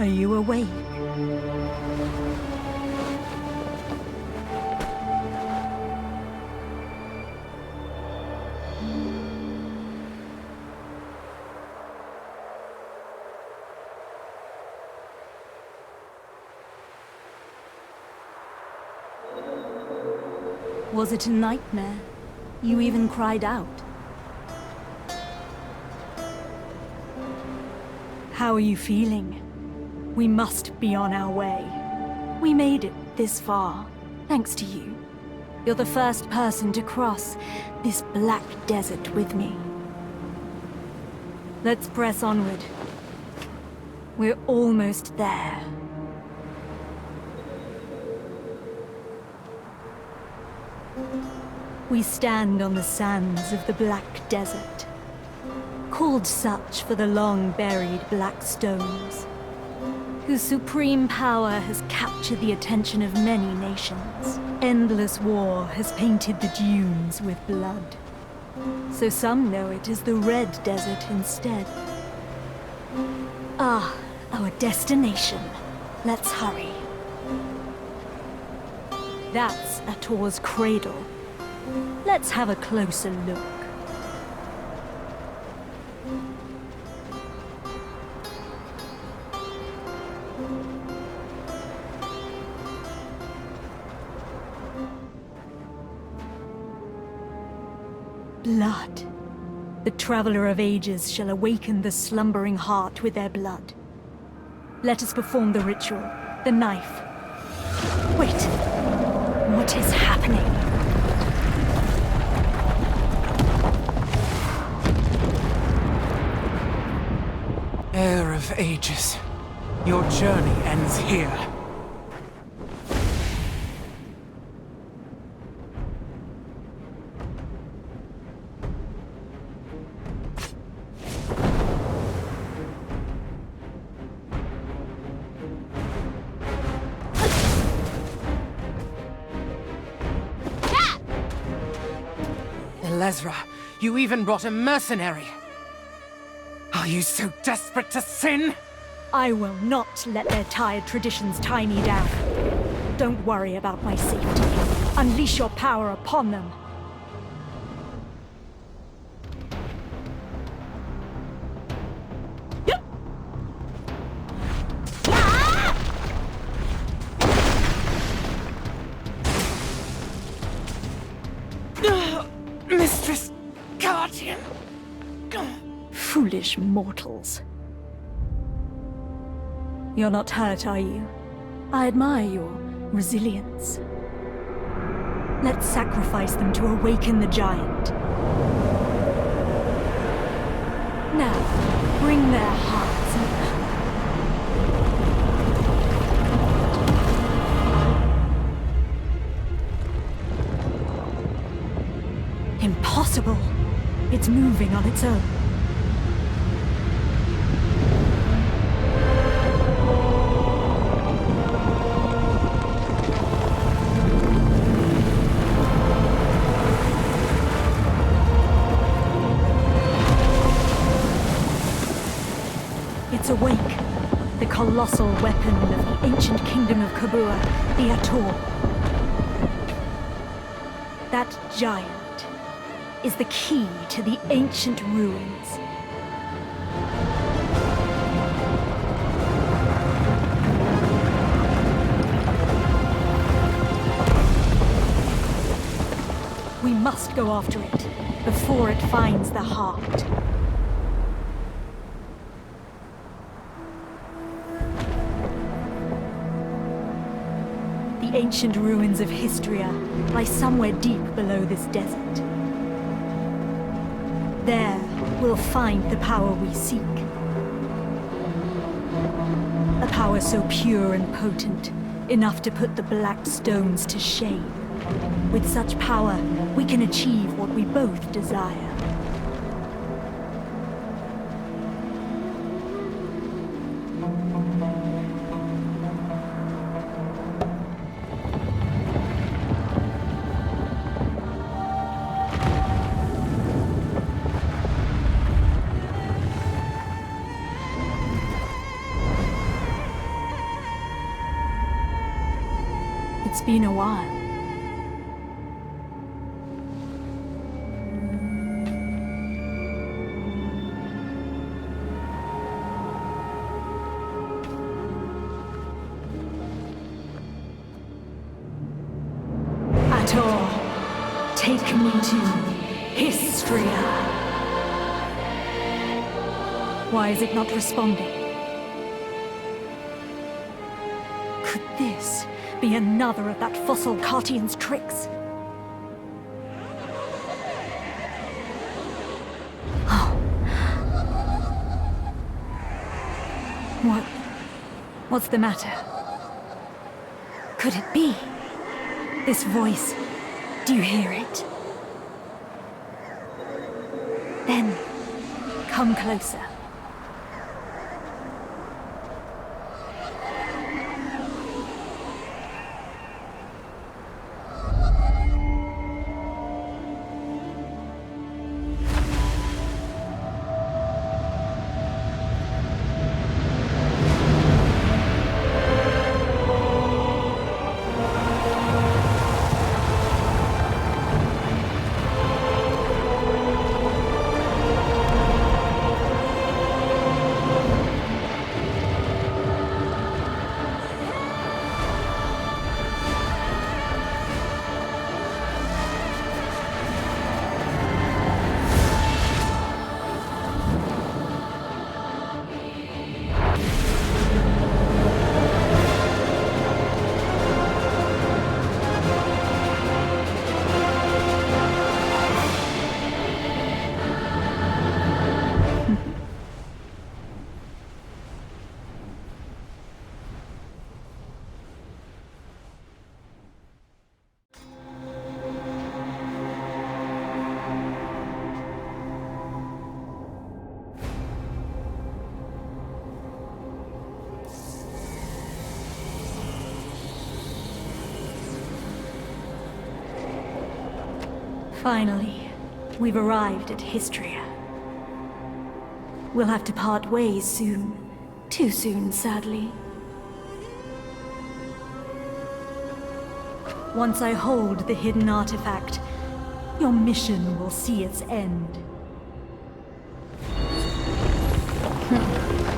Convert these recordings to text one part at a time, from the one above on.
you awake. Was it a nightmare? You even cried out. How are you feeling? We must be on our way. We made it this far, thanks to you. You're the first person to cross this black desert with me. Let's press onward. We're almost there. We stand on the sands of the Black Desert, called such for the long-buried black stones, whose supreme power has captured the attention of many nations. Endless war has painted the dunes with blood, so some know it as the Red Desert instead. Ah, our destination. Let's hurry. That's Ator's cradle. Let's have a closer look. Blood. The Traveler of Ages shall awaken the slumbering heart with their blood. Let us perform the ritual. The knife. Wait. What is happening? Heir of Ages, your journey ends here. Elezra, you even brought a mercenary. Are you so desperate to sin? I will not let their tired traditions tie me down. Don't worry about my safety. Unleash your power upon them. Mistress Guardian! Foolish mortals. You're not hurt, are you? I admire your resilience. Let's sacrifice them to awaken the giant. Now, bring their hearts in. Impossible. It's moving on its own. It's awake. The colossal weapon of the ancient kingdom of Kabua, the Ator. That giant is the key to the ancient ruins. We must go after it before it finds the heart. The ancient ruins of Histria lie somewhere deep below this desert. There, we'll find the power we seek. A power so pure and potent, enough to put the black stones to shame. With such power, we can achieve what we both desire. been a while. Take me to Histria. Why is it not responding? Could this be another of that fossil Cartian's tricks? Oh. What's the matter? Could it be? This voice... Do you hear it? Then, come closer. Finally, we've arrived at Histria. We'll have to part ways soon. Too soon, sadly. Once I hold the hidden artifact, your mission will see its end.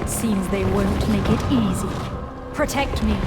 Seems they won't make it easy. Protect me.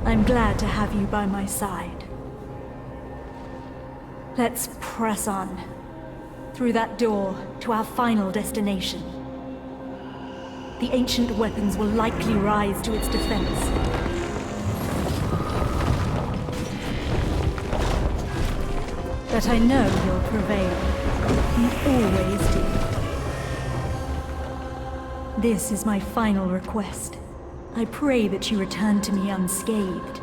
I'm glad to have you by my side. Let's press on. Through that door to our final destination. The ancient weapons will likely rise to its defense. But I know you'll prevail. You always do. This is my final request. I pray that you return to me unscathed.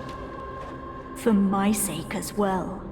For my sake as well.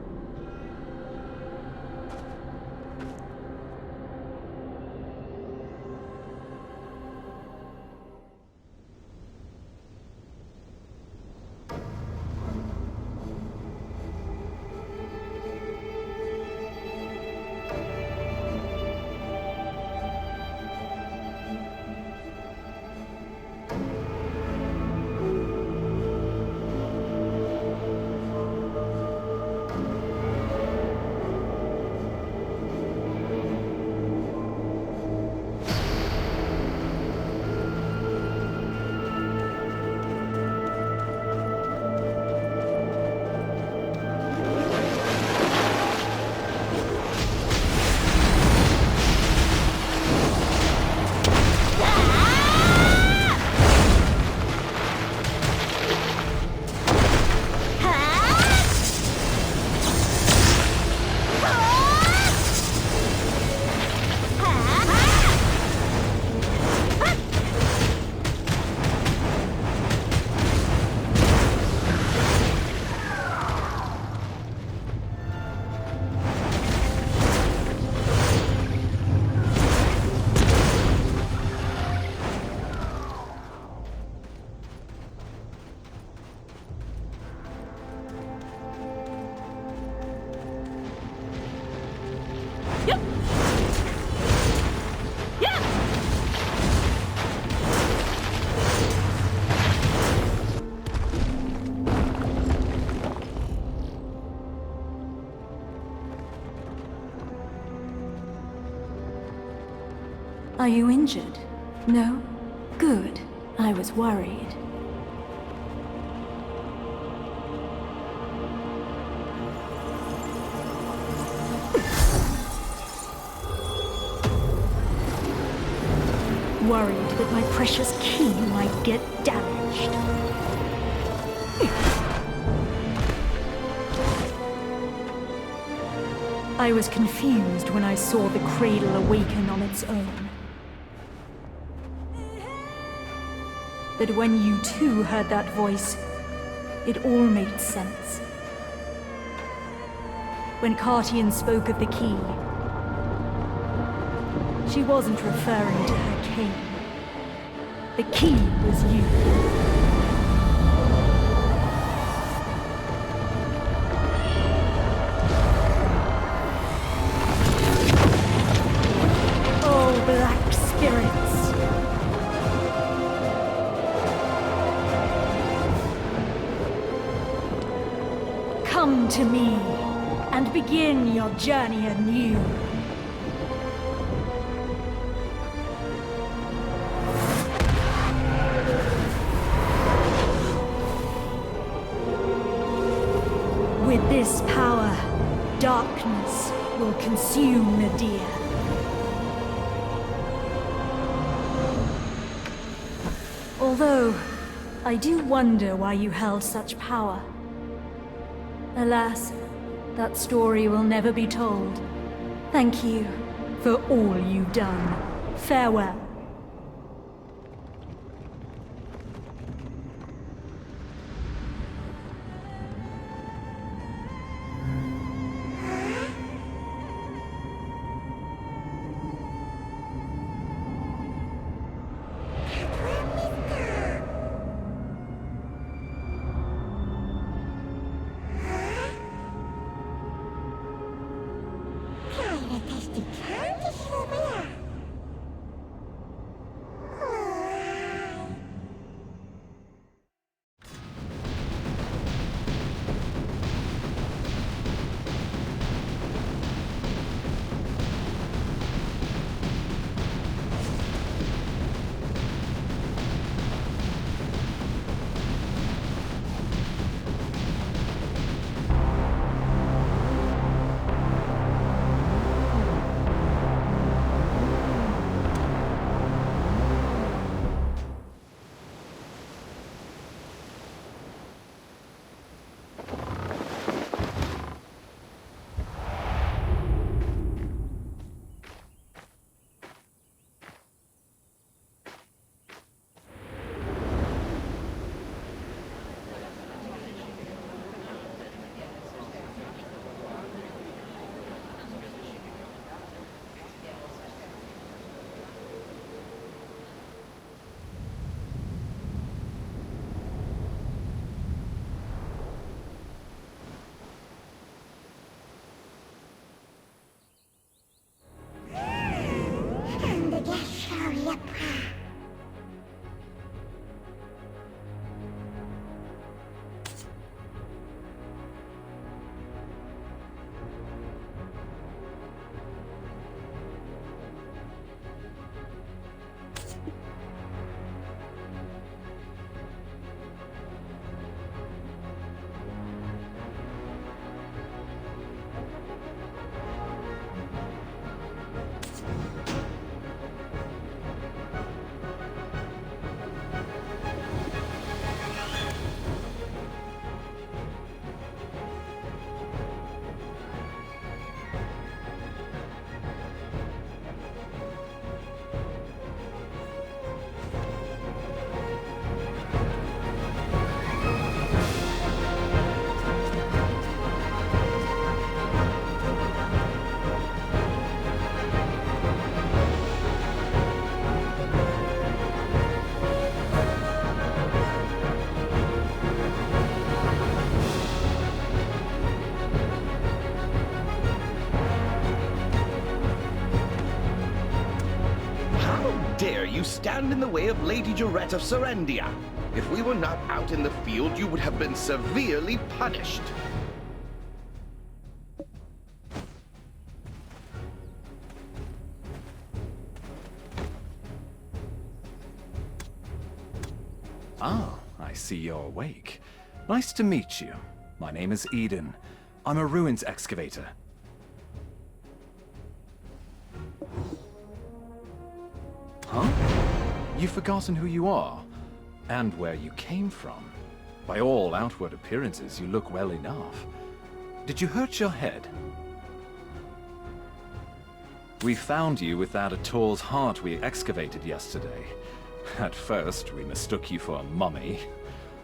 Yep. Yeah. Are you injured? No? Good. I was worried. Worried that my precious key might get damaged. I was confused when I saw the cradle awaken on its own. But when you too heard that voice, it all made sense. When Cartian spoke of the key, she wasn't referring to her cane. The key was you. Oh, black spirits. Come to me and begin your journey anew. With this power, darkness will consume Nadir. Although, I do wonder why you held such power. Alas, that story will never be told. Thank you for all you've done. Farewell. You stand in the way of Lady Jarette of Serendia. If we were not out in the field, you would have been severely punished. Ah, I see you're awake. Nice to meet you. My name is Eden. I'm a ruins excavator. Huh? You've forgotten who you are, and where you came from. By all outward appearances, you look well enough. Did you hurt your head? We found you with that Ator's heart we excavated yesterday. At first, we mistook you for a mummy.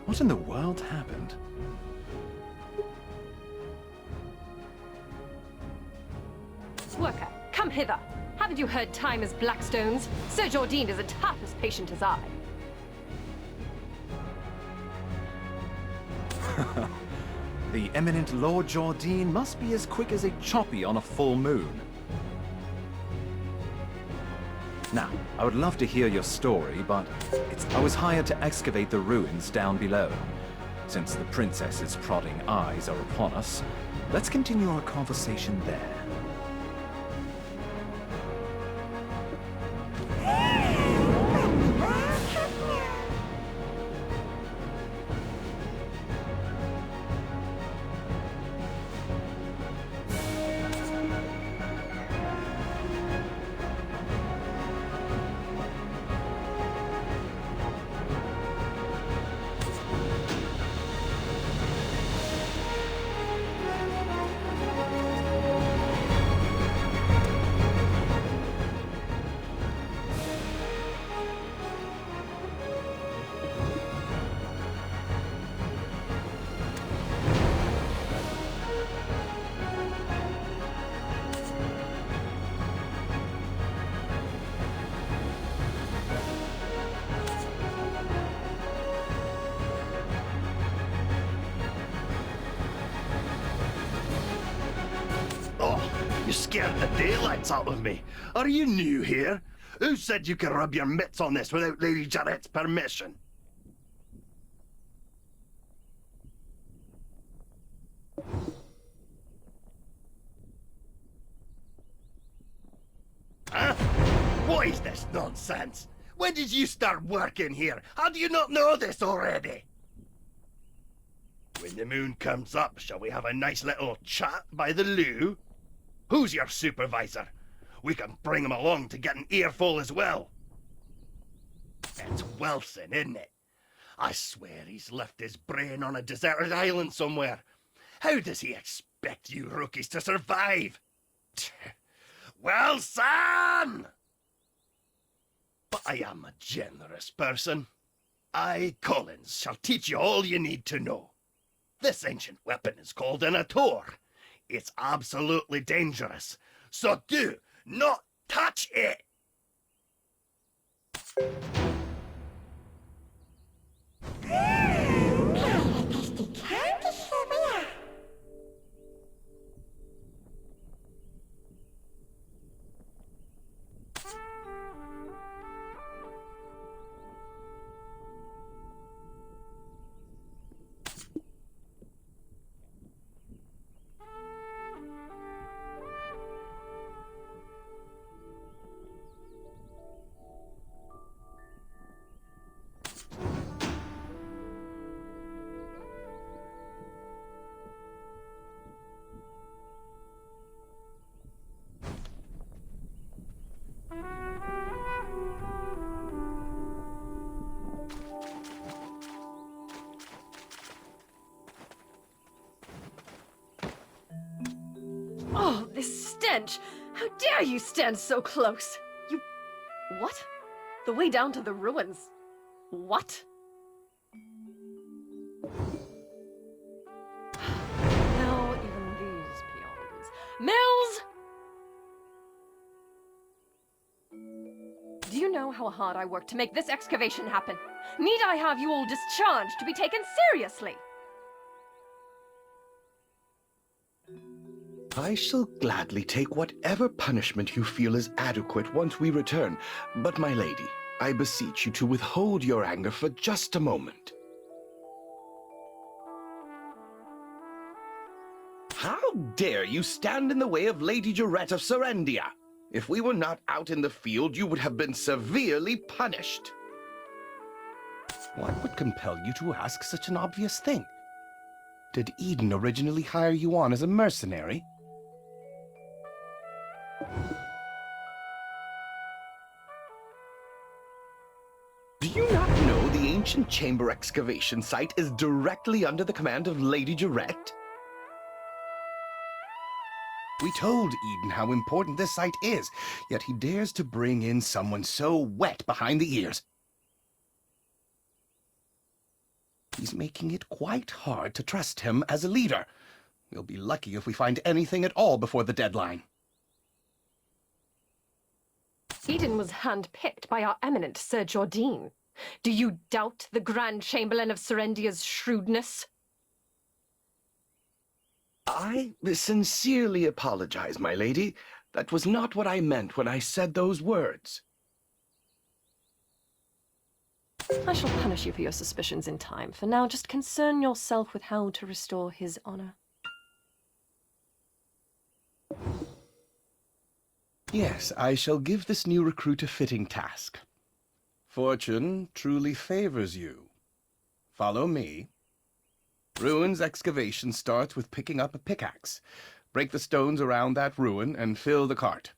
What in the world happened? Worker, come hither. Haven't you heard time is Blackstone's? Sir Jordine is a tough as patient as I. The eminent Lord Jordine must be as quick as a choppy on a full moon. Now, I would love to hear your story, but I was hired to excavate the ruins down below. Since the princess's prodding eyes are upon us, let's continue our conversation there. You scared the daylights out of me. Are you new here? Who said you could rub your mitts on this without Lady Jarette's permission? Huh? What is this nonsense? When did you start working here? How do you not know this already? When the moon comes up, shall we have a nice little chat by the loo? Who's your supervisor? We can bring him along to get an earful as well. It's Wilson, isn't it? I swear he's left his brain on a deserted island somewhere. How does he expect you rookies to survive? Wilson! But I am a generous person. I, Collins, shall teach you all you need to know. This ancient weapon is called an Ator. It's absolutely dangerous, so do not touch it! Oh, this stench! How dare you stand so close? You... What? The way down to the ruins? What? Now even these peons. Mills! Do you know how hard I worked to make this excavation happen? Need I have you all discharged to be taken seriously? I shall gladly take whatever punishment you feel is adequate once we return. But my lady, I beseech you to withhold your anger for just a moment. How dare you stand in the way of Lady Jarette of Serendia? If we were not out in the field, you would have been severely punished. What would compel you to ask such an obvious thing? Did Eden originally hire you on as a mercenary? Do you not know the ancient chamber excavation site is directly under the command of Lady Jarette? We told Eden how important this site is, yet he dares to bring in someone so wet behind the ears. He's making it quite hard to trust him as a leader. We'll be lucky if we find anything at all before the deadline. Eden was hand-picked by our eminent Sir Jordine. Do you doubt the Grand Chamberlain of Serendia's shrewdness? I sincerely apologize, my lady. That was not what I meant when I said those words. I shall punish you for your suspicions in time. For now, just concern yourself with how to restore his honor. Yes, I shall give this new recruit a fitting task. Fortune truly favors you. Follow me. Ruins excavation starts with picking up a pickaxe. Break the stones around that ruin and fill the cart.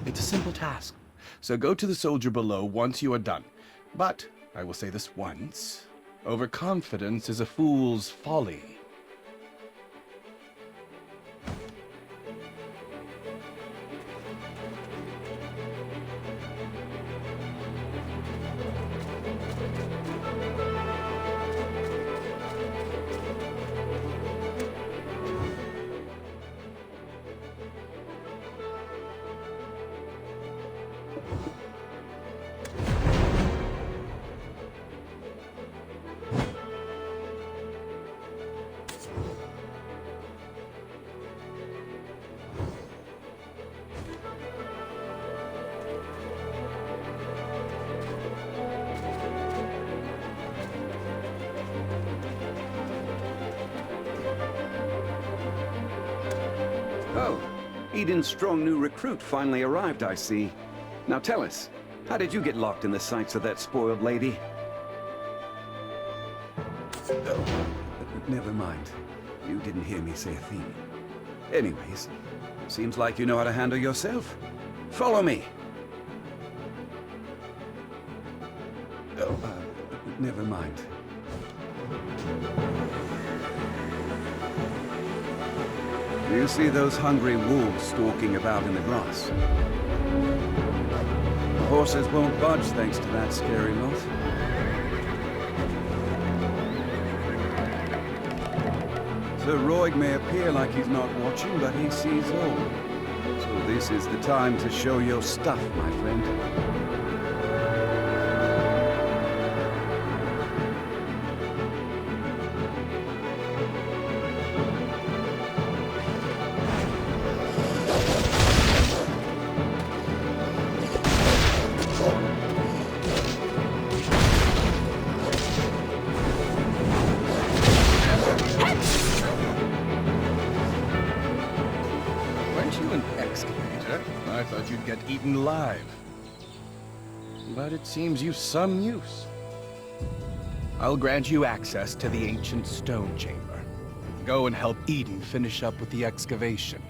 It's a simple task, so go to the soldier below once you are done. But, I will say this once, overconfidence is a fool's folly. Oh, Eden's strong new recruit finally arrived, I see. Now tell us, how did you get locked in the sights of that spoiled lady? Oh, never mind. You didn't hear me say a thing. Anyways, seems like you know how to handle yourself. Follow me. Oh, never mind. You see those hungry wolves stalking about in the grass? The horses won't budge thanks to that scary lot. Sir Roig may appear like he's not watching, but he sees all. So this is the time to show your stuff, my friend. I thought you'd get eaten live. But it seems you've some use. I'll grant you access to the ancient stone chamber. Go and help Eden finish up with the excavation.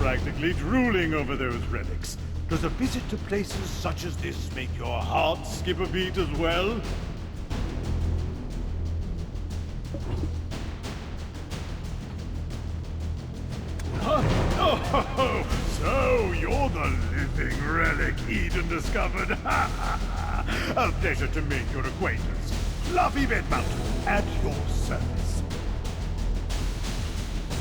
practically drooling over those relics. Does a visit to places such as this make your heart skip a beat as well? Oh, so you're the living relic Eden discovered. A pleasure to make your acquaintance. Fluffy Bedmount, at your service.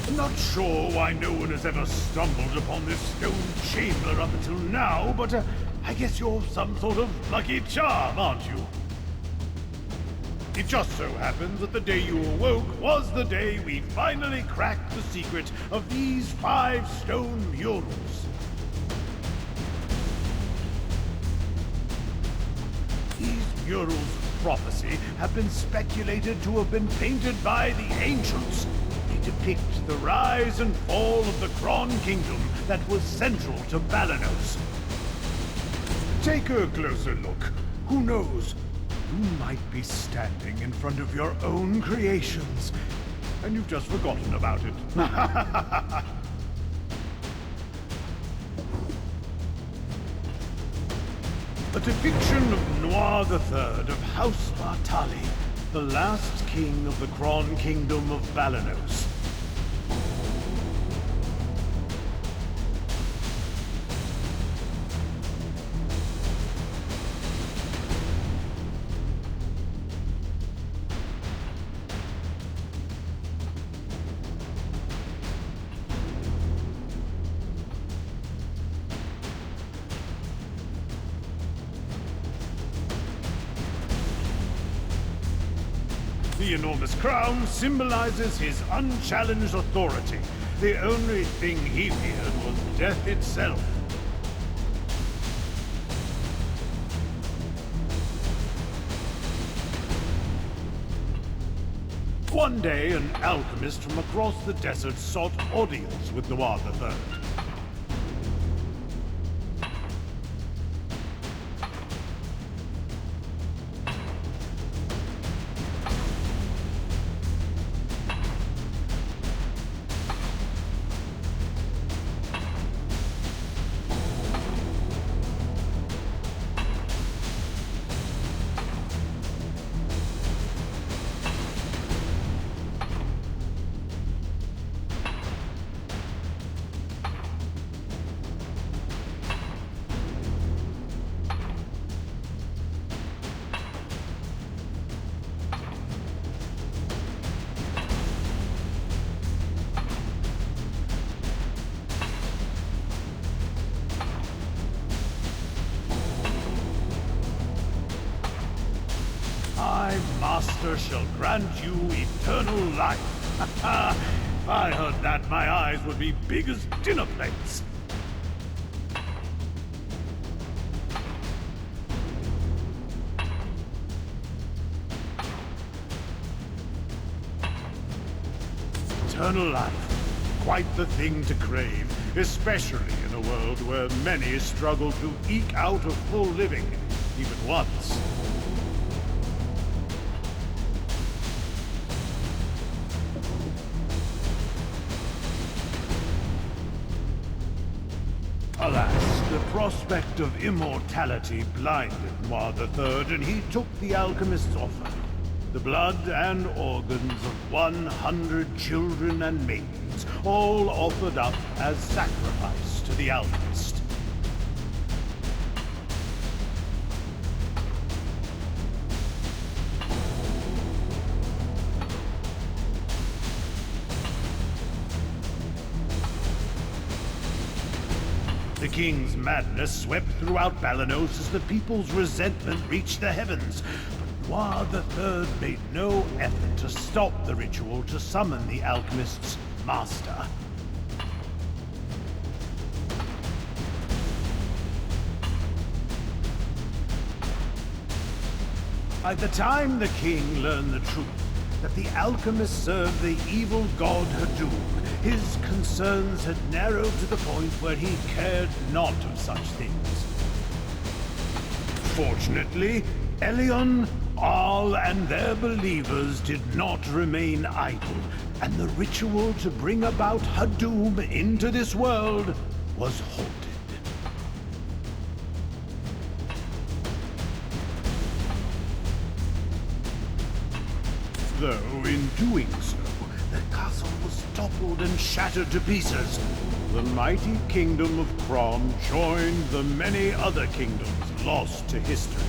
I'm not sure why no one has ever stumbled upon this stone chamber up until now, but I guess you're some sort of lucky charm, aren't you? It just so happens that the day you awoke was the day we finally cracked the secret of these 5 stone murals. These murals of prophecy have been speculated to have been painted by the ancients. They depict the rise and fall of the Kron Kingdom that was central to Balanos. Take a closer look. Who knows? You might be standing in front of your own creations, and you've just forgotten about it. A depiction of Noir III of House Bartali, the last king of the Kron Kingdom of Balanos. The enormous crown symbolizes his unchallenged authority. The only thing he feared was death itself. One day, an alchemist from across the desert sought audience with Noir III. My master shall grant you eternal life. If I heard that, my eyes would be big as dinner plates. Eternal life. Quite the thing to crave, especially in a world where many struggle to eke out a full living, even once. Alas, the prospect of immortality blinded Noir III, and he took the alchemist's offer. The blood and organs of 100 children and maidens, all offered up as sacrifice to the alchemist. The king's madness swept throughout Balanos as the people's resentment reached the heavens. But Noir III made no effort to stop the ritual to summon the alchemist's master. By the time the king learned the truth, that the alchemist served the evil god Hadum, his concerns had narrowed to the point where he cared not of such things. Fortunately, Elion, Arl, and their believers did not remain idle. and the ritual to bring about her doom into this world was halted. Though, in doing so, the castle was toppled and shattered to pieces, the mighty kingdom of Kron joined the many other kingdoms lost to history.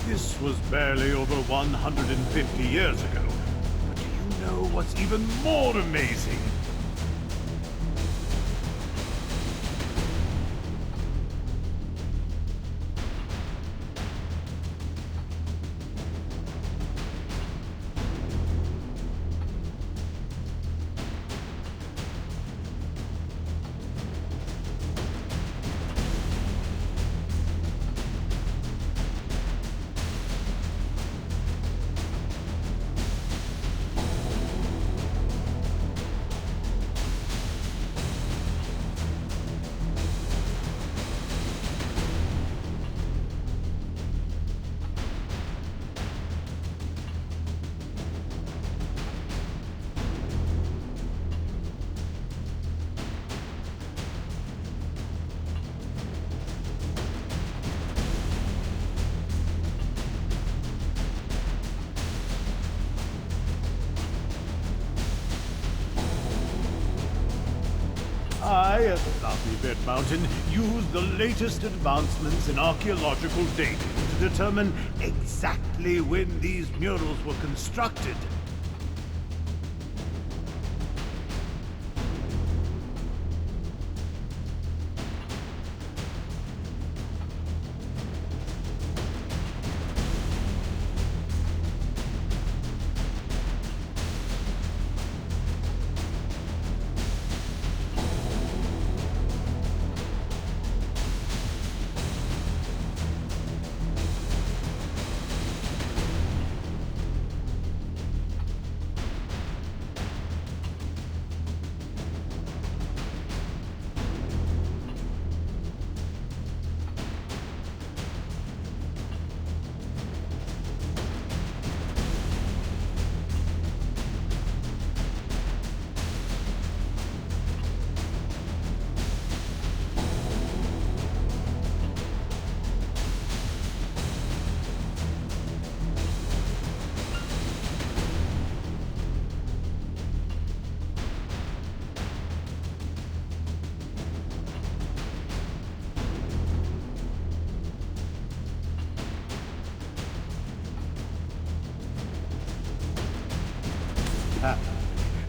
This was barely over 150 years ago. But do you know what's even more amazing? I, at Lovely Bed Mountain, use the latest advancements in archaeological data to determine exactly when these murals were constructed.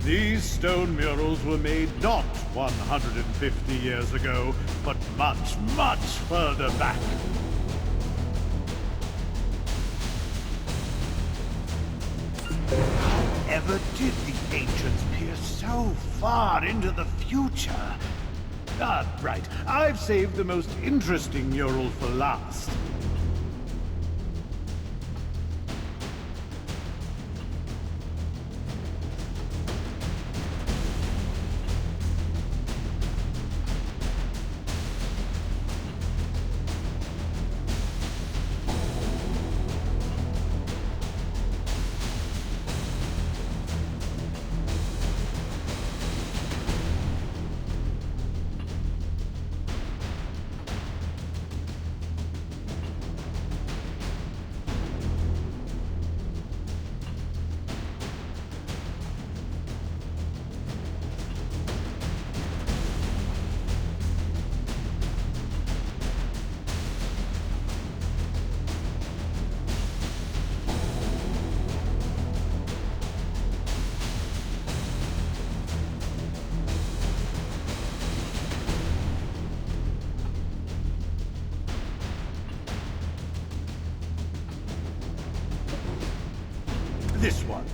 These stone murals were made not 150 years ago, but much, much further back. However did the ancients peer so far into the future? Ah, right. I've saved the most interesting mural for last. This one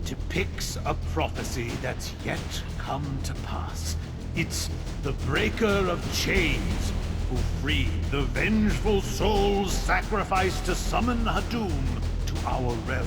depicts a prophecy that's yet come to pass. It's the Breaker of Chains who freed the vengeful souls sacrificed to summon Hadum to our realm.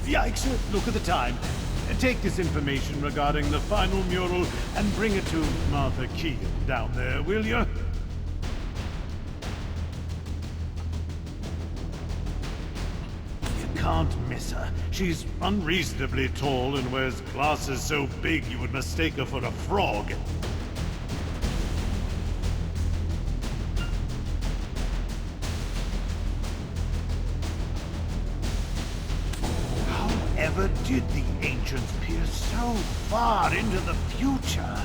Yikes, look at the time. Take this information regarding the final mural and bring it to Martha Keegan down there, will you? You can't miss her. She's unreasonably tall and wears glasses so big you would mistake her for a frog. Ever did the ancients peer so far into the future?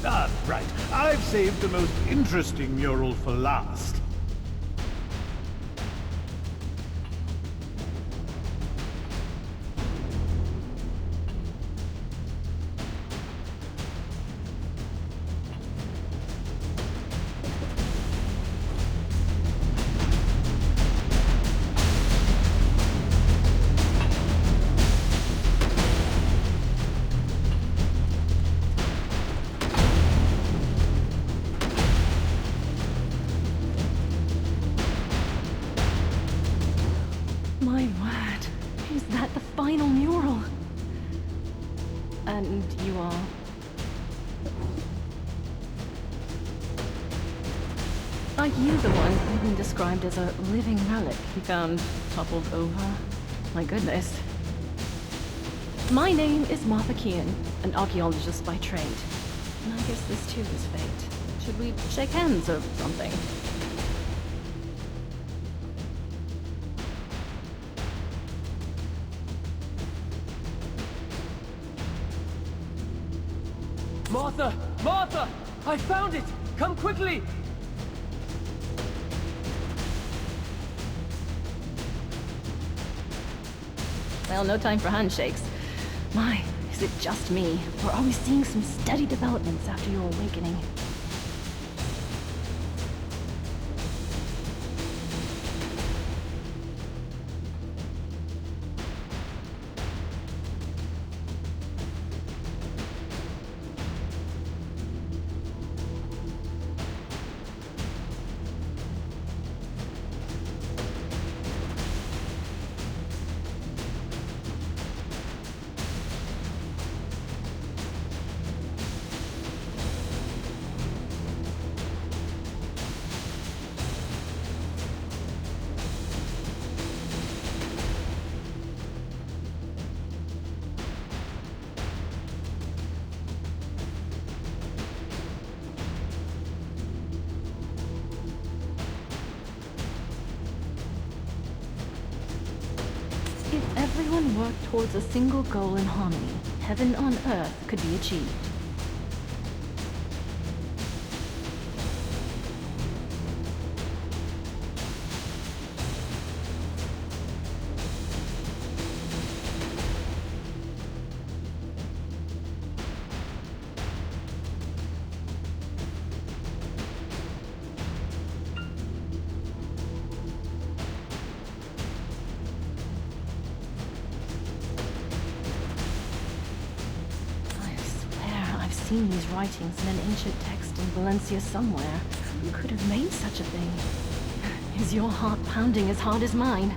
Ah, right. I've saved the most interesting mural for last. My word, is that the final mural? And you are? Are you the one even described as a living relic he found toppled over? My goodness. My name is Martha Keegan, an archaeologist by trade. And I guess this too is fate. Should we shake hands or something? Martha! Martha! I found it! Come quickly! Well, no time for handshakes. My, is it just me? Or are we seeing some steady developments after your awakening? If everyone worked towards a single goal in harmony, heaven on earth could be achieved. I've seen these writings in an ancient text in Valencia somewhere. Who could have made such a thing? Is your heart pounding as hard as mine?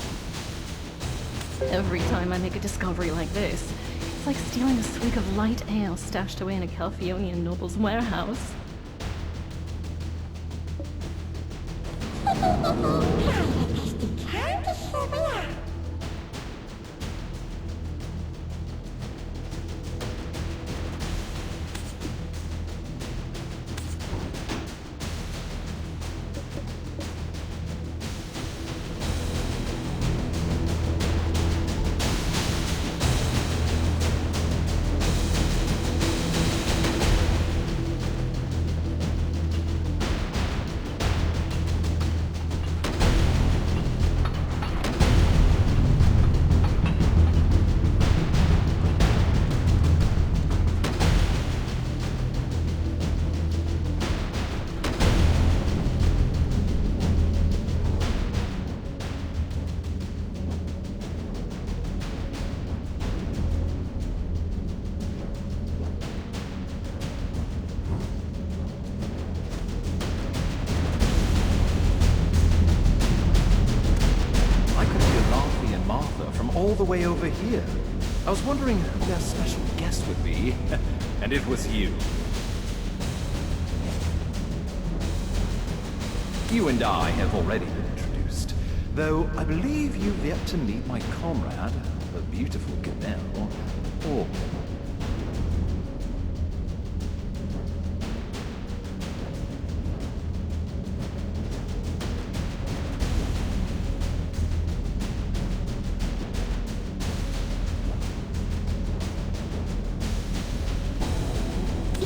Every time I make a discovery like this, it's like stealing a swig of light ale stashed away in a Calphionian noble's warehouse. all the way over here. I was wondering who their special guest would be, and it was you. You and I have already been introduced, though I believe you've yet to meet my comrade, the beautiful Ganelle, or...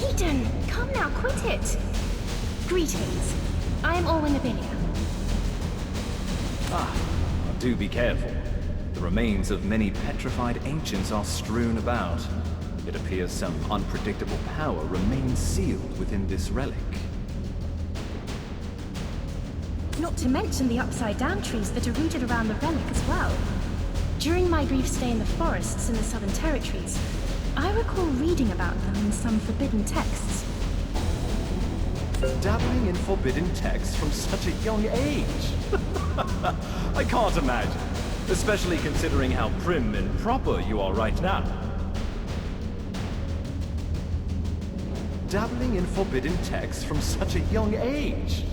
Eden, come now, quit it! Greetings. I am Orwin Abinia. Do be careful. The remains of many petrified ancients are strewn about. It appears some unpredictable power remains sealed within this relic. Not to mention the upside-down trees that are rooted around the relic as well. During my brief stay in the forests in the Southern Territories, I recall reading about them in some forbidden texts. Dabbling in forbidden texts from such a young age? I can't imagine, especially considering how prim and proper you are right now. Dabbling in forbidden texts from such a young age?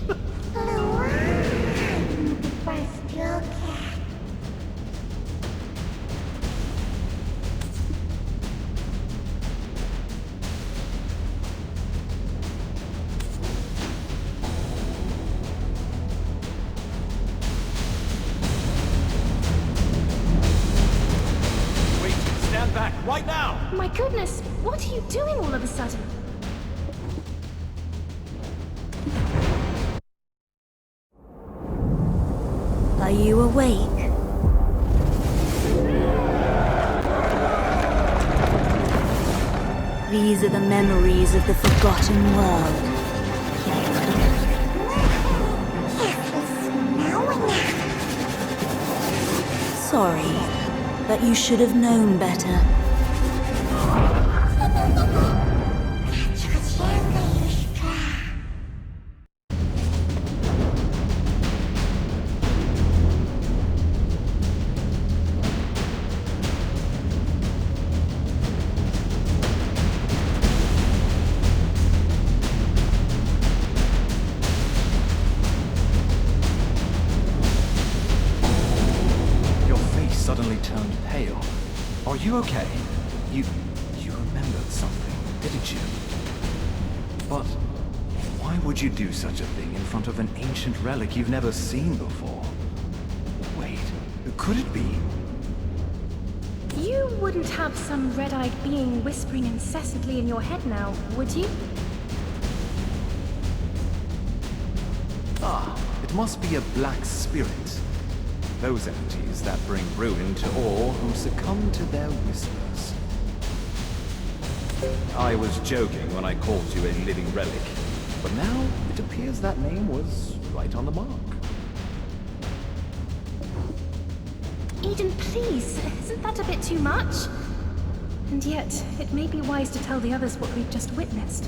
Right now! My goodness, what are you doing all of a sudden? Are you awake? These are the memories of the forgotten world. Sorry, but you should have known better. Suddenly turned pale. Are you okay? You remembered something, didn't you? But why would you do such a thing in front of an ancient relic you've never seen before? Wait, could it be? You wouldn't have some red-eyed being whispering incessantly in your head now, would you? It must be a black spirit. Those entities that bring ruin to all who succumb to their whispers. I was joking when I called you a living relic, but now it appears that name was right on the mark. Eden, please, isn't that a bit too much? And yet, it may be wise to tell the others what we've just witnessed.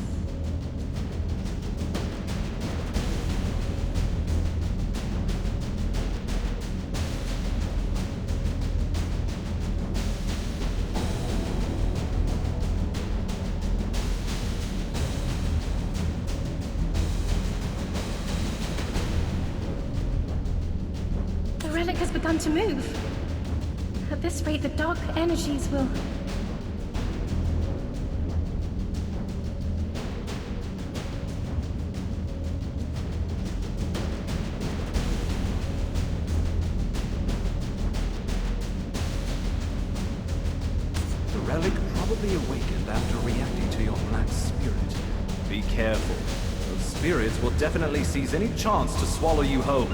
The relic has begun to move. At this rate, the dark energies will... The relic probably awakened after reacting to your black spirit. Be careful. Those spirits will definitely seize any chance to swallow you whole.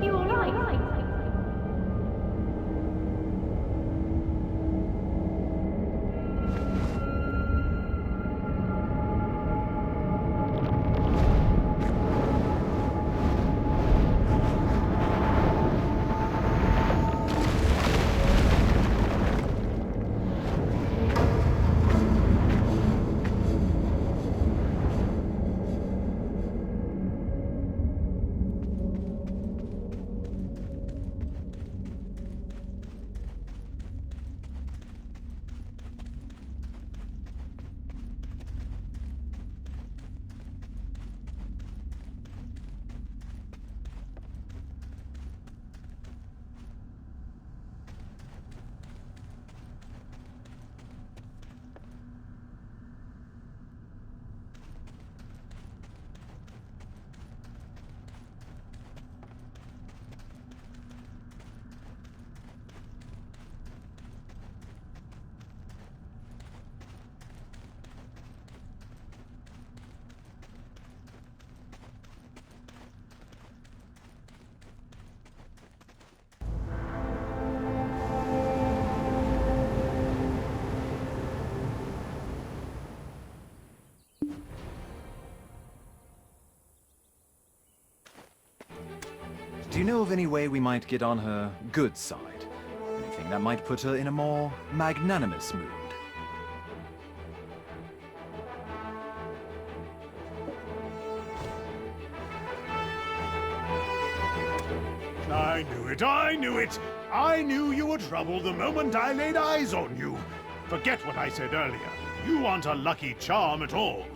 You all right? Do you know of any way we might get on her good side? Anything that might put her in a more magnanimous mood? I knew it, I knew it! I knew you were trouble the moment I laid eyes on you. Forget what I said earlier. You aren't a lucky charm at all.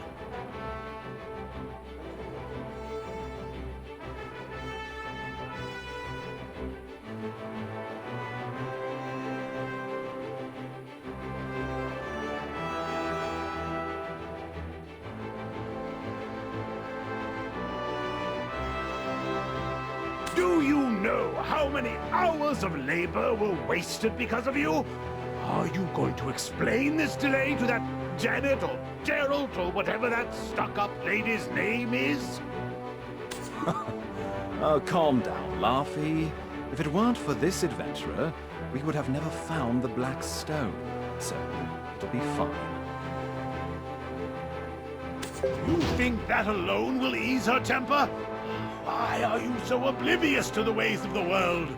Do you know how many hours of labor were wasted because of you? Are you going to explain this delay to that Janet or Gerald or whatever that stuck-up lady's name is? Oh, calm down, Laufey. If it weren't for this adventurer, we would have never found the Black Stone. So, it'll be fine. You think that alone will ease her temper? Why are you so oblivious to the ways of the world?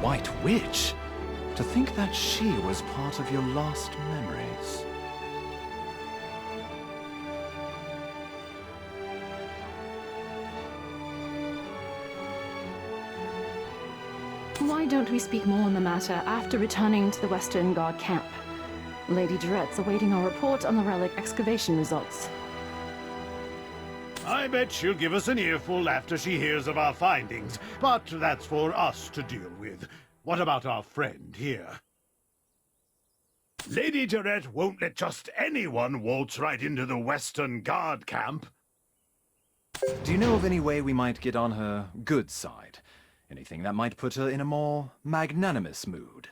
White Witch? To think that she was part of your lost memories. Why don't we speak more on the matter after returning to the Western Guard camp? Lady Durette's awaiting our report on the relic excavation results. I bet she'll give us an earful after she hears of our findings, but that's for us to deal with. What about our friend here? Lady Durette won't let just anyone waltz right into the Western Guard camp. Do you know of any way we might get on her good side? Anything that might put her in a more magnanimous mood?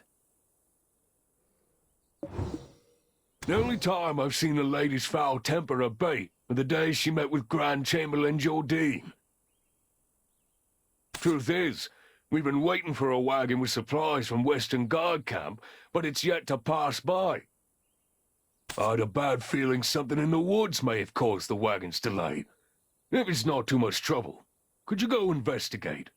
The only time I've seen a lady's foul temper abate were the day she met with Grand Chamberlain Jordine. Truth is, we've been waiting for a wagon with supplies from Western Guard camp, but it's yet to pass by. I had a bad feeling something in the woods may have caused the wagon's delay. If it's not too much trouble, could you go investigate?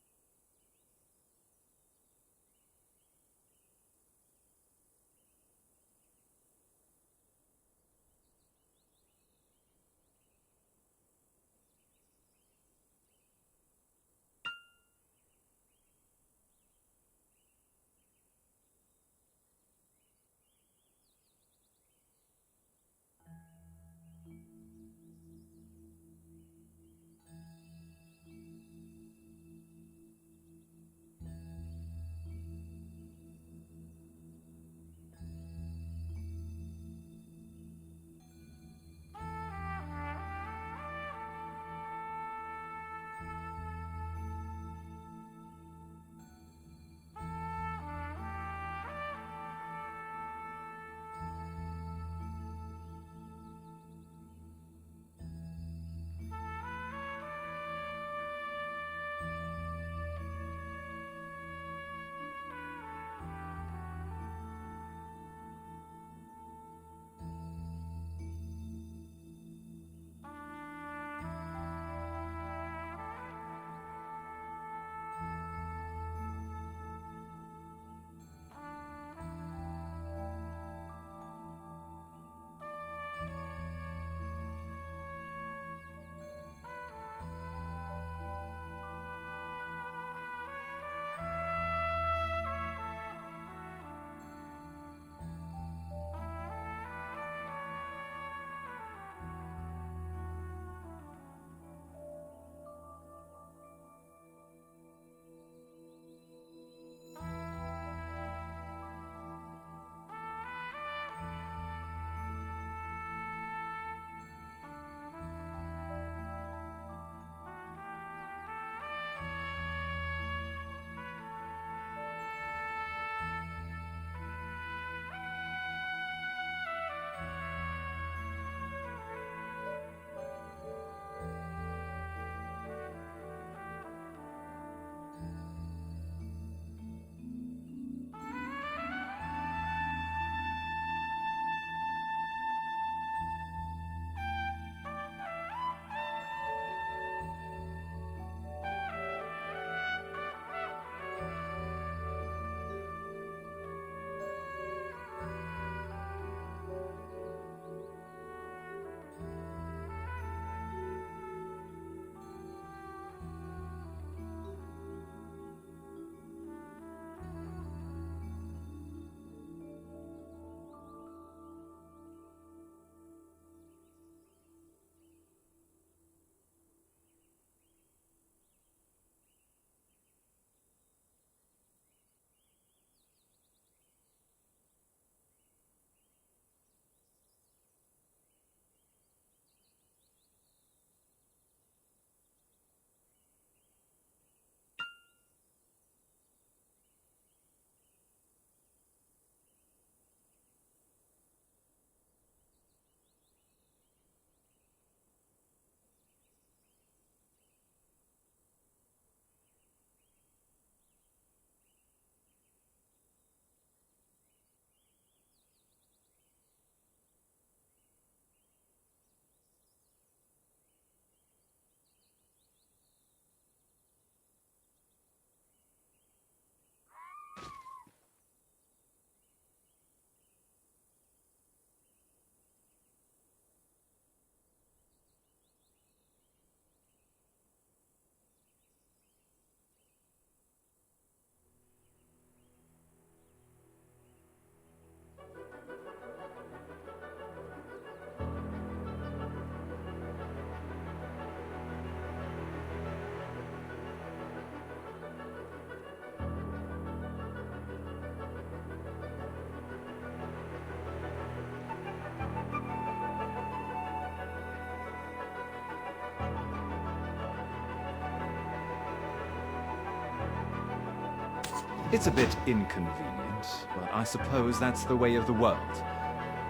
It's a bit inconvenient, but I suppose that's the way of the world.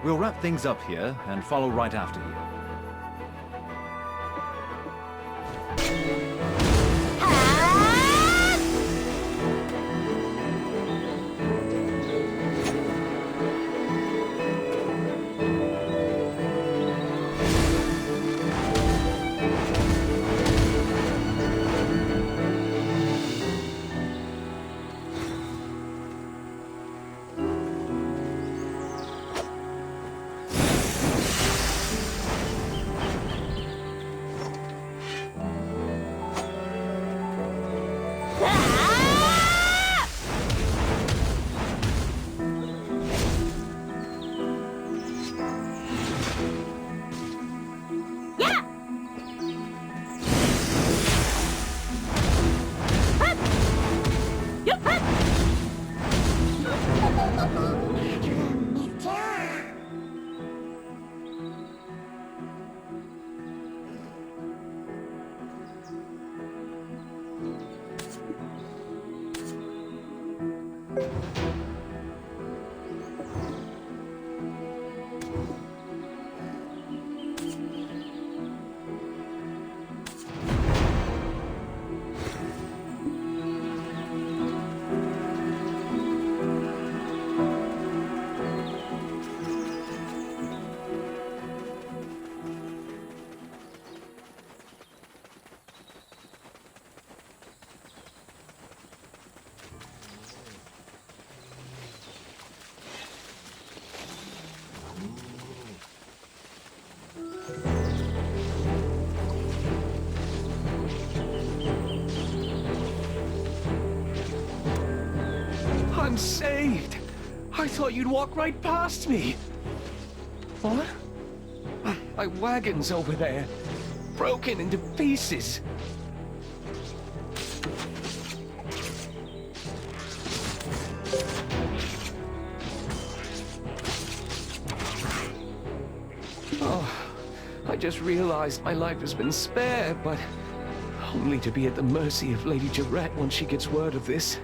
We'll wrap things up here and follow right after you. I'm saved! I thought you'd walk right past me! What? My wagon's over there, broken into pieces. Oh, I just realized my life has been spared, but only to be at the mercy of Lady Jarrett when she gets word of this.